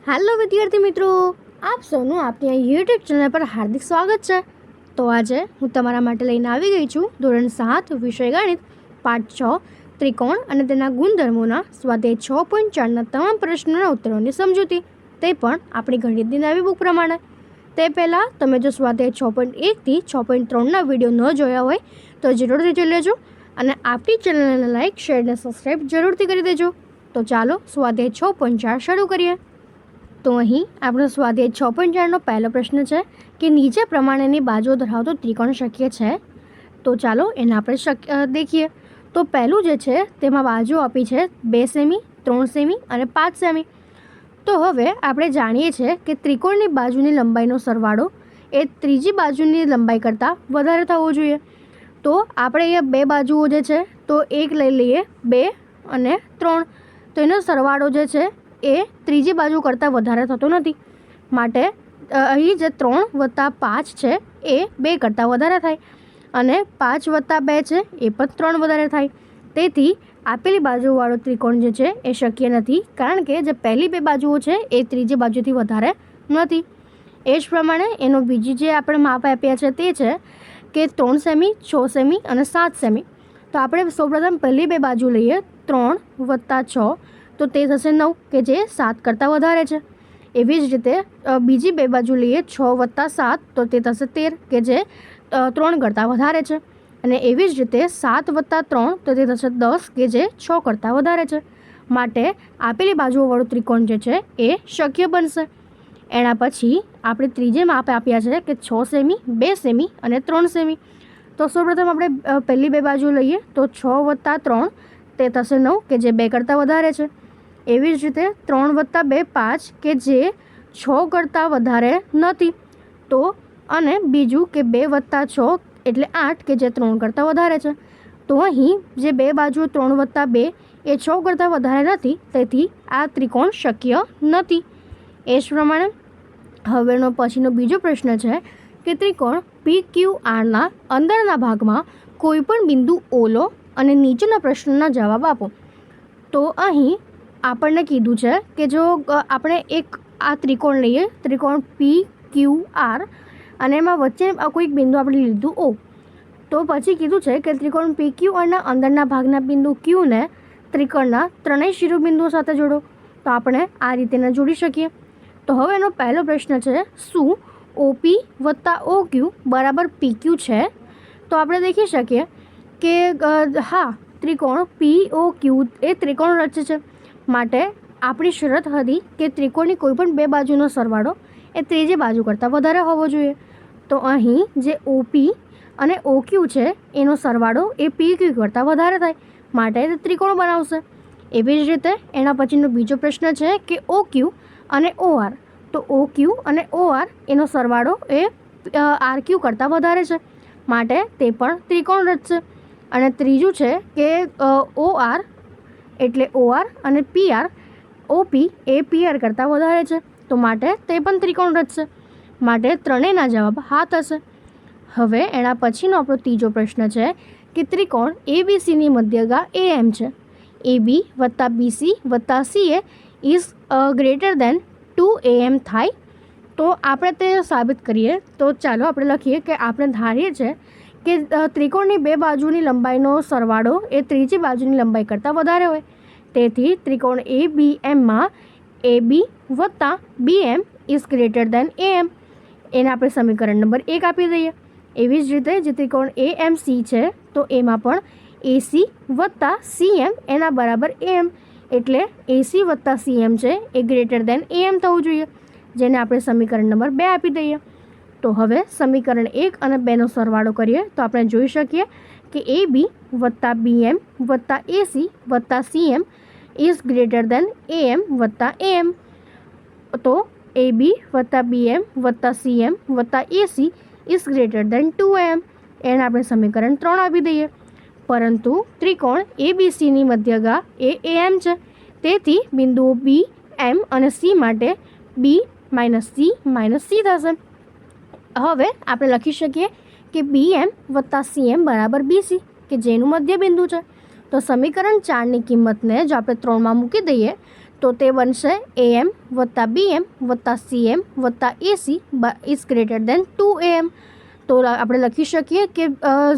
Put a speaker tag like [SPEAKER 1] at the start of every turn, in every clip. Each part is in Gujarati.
[SPEAKER 1] हेलो विद्यार्थी मित्रों, आप સૌનું આપણી આ યુટ્યુબ ચેનલ પર હાર્દિક સ્વાગત છે। તો આજે હું તમારા માટે લઈને આવી ગઈ છું ધોરણ 7 વિષય ગણિત પાઠ 6 ત્રિકોણ અને તેના ગુણધર્મોના સ્વાધ્યાય 6.4ના તમામ પ્રશ્નોના ઉત્તરોની સમજૂતી, તે પણ આપણી ગણિતની નવી બુક પ્રમાણે। તે પહેલાં તમે જો સ્વાધ્યાય 6.1 થી 6.3ના વિડીયો ન જોયા હોય તો જરૂરથી જોઈ લેજો અને આપણી ચેનલને લાઇક, શેર અને સબસ્ક્રાઈબ જરૂરથી કરી દેજો। તો ચાલો સ્વાધ્યાય 6.4 શરૂ કરીએ। તો અહીં આપણો સ્વાધ્યાય 6.4નો પહેલો પ્રશ્ન છે કે નીચે પ્રમાણેની બાજુઓ ધરાવતો ત્રિકોણ શક્ય છે। તો ચાલો એને આપણે દેખીએ। તો પહેલું જે છે તેમાં બાજુઓ આપી છે 2 સેમી, 3 સેમી અને 5 સેમી। તો હવે આપણે જાણીએ છીએ કે ત્રિકોણની બાજુની લંબાઈનો સરવાળો એ ત્રીજી બાજુની લંબાઈ કરતાં વધારે થવો જોઈએ। તો આપણે અહીંયા બે બાજુઓ જે છે તો એક લઈ લઈએ 2 અને 3, તો એનો સરવાળો જે છે એ ત્રીજી બાજુ કરતાં વધારે થતો નથી, માટે અહીં જે 3 + 5 છે એ 2 કરતાં વધારે થાય અને 5 + 2 છે એ પણ 3 વધારે થાય। તેથી આપેલી બાજુવાળો ત્રિકોણ જે છે એ શક્ય નથી, કારણ કે જે પહેલી બે બાજુઓ છે એ ત્રીજી બાજુથી વધારે નથી। એ જ પ્રમાણે એનો બીજી જે આપણે માપ આપ્યા છે તે છે કે 3 સેમી, 6 સેમી અને 7 સેમી। તો આપણે સૌપ્રથમ પહેલી બે બાજુ લઈએ 3 + 6, તો તે થશે 9 કે જે 7 કરતાં વધારે છે। એવી જ રીતે બીજી બે બાજુ લઈએ 6 + 7, તો તે થશે 13 કે જે 3 કરતાં વધારે છે। અને એવી જ રીતે 7 + 3, તો તે થશે 10 કે જે 6 કરતાં વધારે છે। માટે આપેલી બાજુઓવાળું ત્રિકોણ જે છે એ શક્ય બનશે। એના પછી આપણે ત્રીજે માપ આપ્યા છે કે 6 સેમી, 2 સેમી અને 3 સેમી। તો સૌપ્રથમ આપણે પહેલી બે બાજુ લઈએ તો 6 + 3, તે થશે 9 કે જે 2 કરતાં વધારે છે। એવી જ રીતે 3 + 2 5 કે જે 6 કરતાં વધારે નથી। તો અને બીજું કે 2 + 6 એટલે 8 કે જે 3 કરતાં વધારે છે। તો અહીં જે બે બાજુ 3 + 2 એ 6 કરતાં વધારે નથી, તેથી આ ત્રિકોણ શક્ય નથી। એ જ પ્રમાણે હવેનો પછીનો બીજો પ્રશ્ન છે કે ત્રિકોણ PQRના અંદરના ભાગમાં કોઈપણ બિંદુ O લો અને નીચેના પ્રશ્નના જવાબ આપો। તો અહીં આપણને કીધું છે કે જો આપણે એક આ ત્રિકોણ લઈએ, ત્રિકોણ PQR, અને એમાં વચ્ચે કોઈક બિંદુ આપણે લીધું O, તો પછી કીધું છે કે ત્રિકોણ PQRના અંદરના ભાગના બિંદુ Qને ત્રિકોણના ત્રણેય શિરોબિંદુઓ સાથે જોડો। તો આપણે આ રીતે જોડી શકીએ। તો હવે એનો પહેલો પ્રશ્ન છે, શું OP + OQ = PQ છે? તો આપણે દેખી શકીએ કે હા, ત્રિકોણ POQ એ ત્રિકોણ રચે છે। માટે આપણી શરત હતી કે ત્રિકોણની કોઈપણ બે બાજુનો સરવાળો એ ત્રીજી બાજુ કરતાં વધારે હોવો જોઈએ। તો અહીં જે OP અને OQ છે એનો સરવાળો એ PQ કરતાં વધારે થાય, માટે તે ત્રિકોણ બનાવશે। એવી જ રીતે એના પછીનો બીજો પ્રશ્ન છે કે OQ અને OR, તો OQ અને OR એનો સરવાળો એ RQ કરતાં વધારે છે, માટે તે પણ ત્રિકોણ રચશે। અને ત્રીજું છે કે OR એટલે OR અને PR, OP એ PR કરતાં વધારે છે, તો માટે તે પણ ત્રિકોણ રચશે। માટે ત્રણેયના જવાબ હા થશે। હવે એના પછીનો આપણો ત્રીજો પ્રશ્ન છે કે ત્રિકોણ ABCની મધ્યગા AM છે। AB + BC + CA is greater than 2AM થાય। તો આપણે તે સાબિત કરીએ। તો ચાલો આપણે લખીએ કે આપણે ધારીએ છીએ કે ત્રિકોણની બે બાજુની લંબાઈનો સરવાળો એ ત્રીજી બાજુની લંબાઈ કરતાં વધારે હોય। તેથી ત્રિકોણ ABMમાં AB + BM is greater than AM, એને આપણે સમીકરણ નંબર 1 આપી દઈએ। એવી જ રીતે જે ત્રિકોણ AMC છે, તો એમાં પણ AC + CM એના બરાબર AM, એટલે AC + CM છે એ ગ્રેટર દેન AM થવું જોઈએ, જેને આપણે સમીકરણ નંબર 2 આપી દઈએ। તો હવે સમીકરણ 1 અને 2નો સરવાળો કરીએ તો આપણે જોઈ શકીએ કે AB + BM + AC + CM is greater than AM + AM। તો AB + BM + CM + AC is greater than 2AM, એને આપણે સમીકરણ 3 આપી દઈએ। પરંતુ ત્રિકોણ ABCની મધ્યગા એ AM છે, તેથી બિંદુઓ B, M અને C માટે B - C - C થશે। હવે આપણે લખી શકીએ કે BM + CM = BC, કે જેનું મધ્ય બિંદુ છે। તો સમીકરણ 4ની કિંમતને જો આપણે 3માં મૂકી દઈએ તો તે બનશે AM વત્તા BM વત્તા CM વત્તા AC is greater than 2AM. તો આપણે લખી શકીએ કે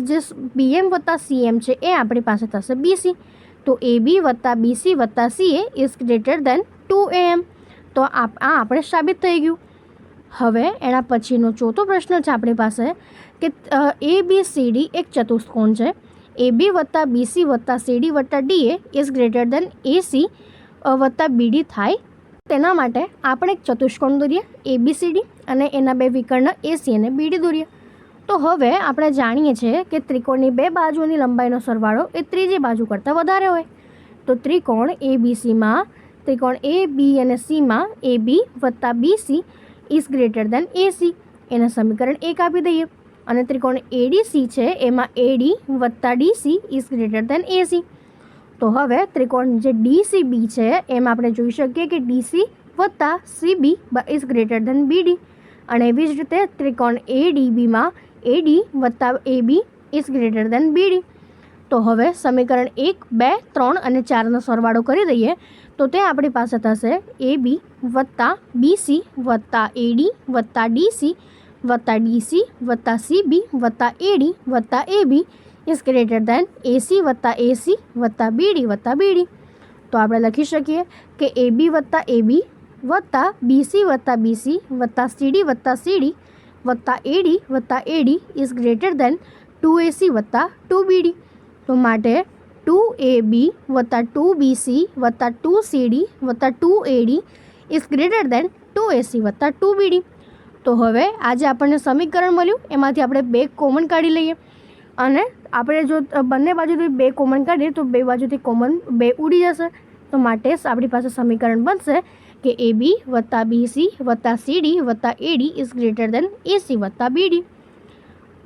[SPEAKER 1] જે BM વત્તા CM છે એ આપણી પાસે થશે BC. તો AB વત્તા BC વત્તા CA is greater than 2AM. તો આ આપણે સાબિત થઈ ગયું. હવે એના પછીનો ચોથો પ્રશ્ન છે આપણી પાસે કે ABCD એક ચતુષ્કોણ છે. AB વત્તા BC વત્તા CD વત્તા DA is greater than AC વત્તા BD થાય. તેના માટે આપણે એક ચતુષ્કોણ દોરીએ ABCD અને એના બે વિકર્ણ AC અને BD દોરીએ. તો હવે આપણે જાણીએ છીએ કે ત્રિકોણની બે બાજુની લંબાઈનો સરવાળો એ ત્રીજી બાજુ કરતાં વધારે હોય. તો ત્રિકોણ ABCમાં ત્રિકોણ AB અને Cમાં AB વત્તા BC is greater than AC. એને સમીકરણ 1 આપી દઈએ. અને ત્રિકોણ ADC છે એમાં AD વત્તા DC is greater than AC. તો હવે ત્રિકોણ જે DCB છે એમાં આપણે જોઈ શકીએ કે DC વત્તા CB is greater than BD. અને એવી જ રીતે ત્રિકોણ ADBમાં AD વત્તા AB is greater than BD. તો હવે સમીકરણ 1, 2, 3 અને 4નો સરવાળો કરી દઈએ તો તે આપણી પાસે થશે AB વત્તા BC વત્તા AD વત્તા DC વત્તા DC વત્તા CB વત્તા AD વત્તા AB is greater than AC વત્તા AC વત્તા BD વત્તા BD. તો આપણે લખી શકીએ કે AB વત્તા AB વત્તા BC વત્તા BC વત્તા CD વત્તા CD વત્તા AD વત્તા AD is greater than 2AC વત્તા 2BD. તો માટે 2AB વત્તા 2BC વત્તા 2CD વત્તા 2AD is greater than 2AC વત્તા 2BD. તો હવે આજે આપણને સમીકરણ મળ્યું એમાંથી આપણે બે કોમન કાઢી લઈએ. અને આપણે જો બંને બાજુથી બે કોમન કાઢીએ તો બે બાજુથી કોમન બે ઉડી જશે. તો માટે આપણી પાસે સમીકરણ બનશે કે AB વત્તા BC વત્તા CD વત્તા AD is greater than AC વત્તા BD.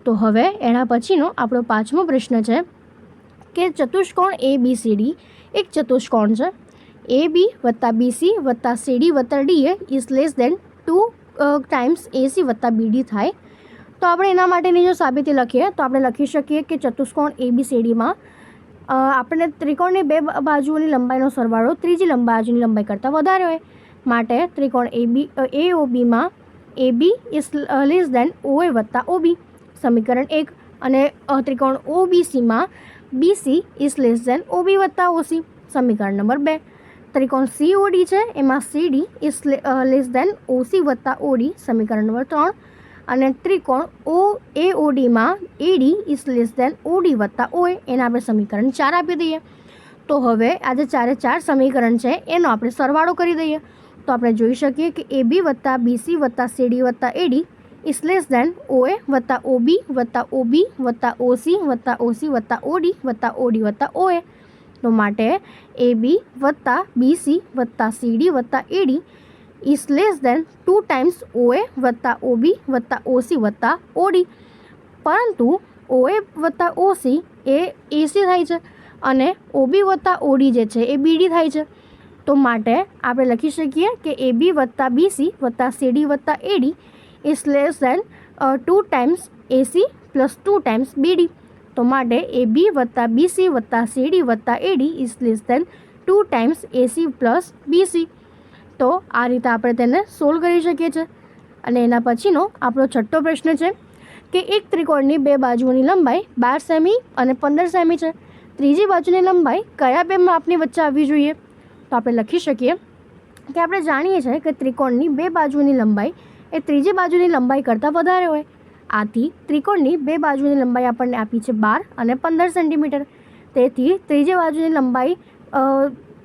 [SPEAKER 1] તો હવે એના પછીનો આપણો પાંચમો પ્રશ્ન છે કે ચતુષ્કોણ ABCD એક ચતુષ્કોણ છે. AB વત્તા BC વત્તા CD વત્તા DA is less than 2 times AC વત્તા BD થાય. તો આપણે એના માટેની જો સાબિતી લખીએ તો આપણે લખી શકીએ કે ચતુષ્કોણ ABCDમાં આપણે ત્રિકોણની બે બાજુઓની લંબાઈનો સરવાળો ત્રીજી બાજુની લંબાઈ કરતાં વધારે હોય. માટે ત્રિકોણ AOBમાં AB is less than OA વત્તા OB સમીકરણ 1. અને ત્રિકોણ OBCમાં BC is less than OB વત્તા OC સમીકરણ નંબર 2. ત્રિકોણ COD છે એમાં CD is less than OC વત્તા OD સમીકરણ નંબર 3. અને ત્રિકોણ AODમાં AD is less than OD વત્તા OA એના આપણે સમીકરણ 4 આપી દઈએ. તો હવે આ જે 4 સમીકરણ છે એનો આપણે સરવાળો કરી દઈએ. તો આપણે જોઈ શકીએ કે AB વત્તા BC વત્તા CD વત્તા AD is less than OA વત્તા OB વત્તા OB વત્તા OC વત્તા OC વત્તા OD વત્તા OD વત્તા OA. તો માટે AB વત્તા BC વત્તા CD વત્તા AD is less than 2 times OA વત્તા OB વત્તા OC વત્તા OD. પરંતુ OA વત્તા OC એ AC થાય છે અને OB વત્તા OD જે છે એ BD થાય છે. તો માટે આપણે લખી શકીએ કે AB વત્તા BC વત્તા CD વત્તા AD is less than 2 times AC plus 2 times BD. તો માટે AB વત્તા BC વત્તા CD વત્તા AD is less than 2 times AC plus BC. તો આ રીતે આપણે તેને સોલ્વ કરી શકીએ છીએ. અને એના પછીનો આપણો છઠ્ઠો પ્રશ્ન છે કે એક ત્રિકોણની બે બાજુઓની લંબાઈ 12 સેમી અને 15 સેમી છે. ત્રીજી બાજુની લંબાઈ કયા બે માપની વચ્ચે આવવી જોઈએ? તો આપણે લખી શકીએ કે આપણે જાણીએ છીએ કે ત્રિકોણની બે બાજુની લંબાઈ એ ત્રીજી બાજુની લંબાઈ કરતાં વધારે હોય. આથી ત્રિકોણની બે બાજુની લંબાઈ આપણને આપી છે 12 અને 15 સેન્ટીમીટર. તેથી ત્રીજી બાજુની લંબાઈ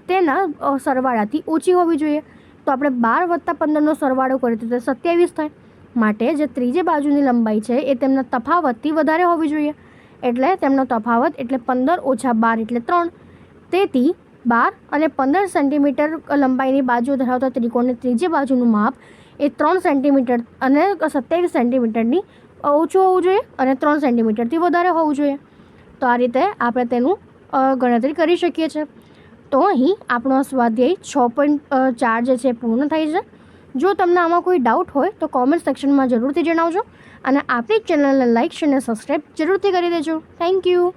[SPEAKER 1] તેના સરવાળાથી ઓછી હોવી જોઈએ. તો આપણે 12 વત્તા 15નો સરવાળો કરીએ તો તે 27 થાય. માટે જે ત્રીજી બાજુની લંબાઈ છે એ તેમના તફાવતથી વધારે હોવી જોઈએ. એટલે તેમનો તફાવત એટલે 15 ઓછા 12 એટલે 3. તેથી 12 અને 15 સેન્ટીમીટર લંબાઈની બાજુ ધરાવતા ત્રિકોણની ત્રીજી બાજુનું માપ એ 3 સેન્ટીમીટર અને 27 સેન્ટીમીટરની ઓછું હોવું જોઈએ અને 3 સેન્ટીમીટરથી વધારે હોવું જોઈએ. તો આ રીતે આપણે તેનું ગણતરી કરી શકીએ છીએ. તો અહીં આપણો સ્વાધ્યાય 6.4 જે છે પૂર્ણ થાય છે. જો તમને આમાં કોઈ ડાઉટ હોય તો કોમેન્ટ સેક્શનમાં જરૂરથી જણાવજો અને આપણી ચેનલને લાઇક અને સબસ્ક્રાઈબ જરૂરથી કરી દેજો. Thank you.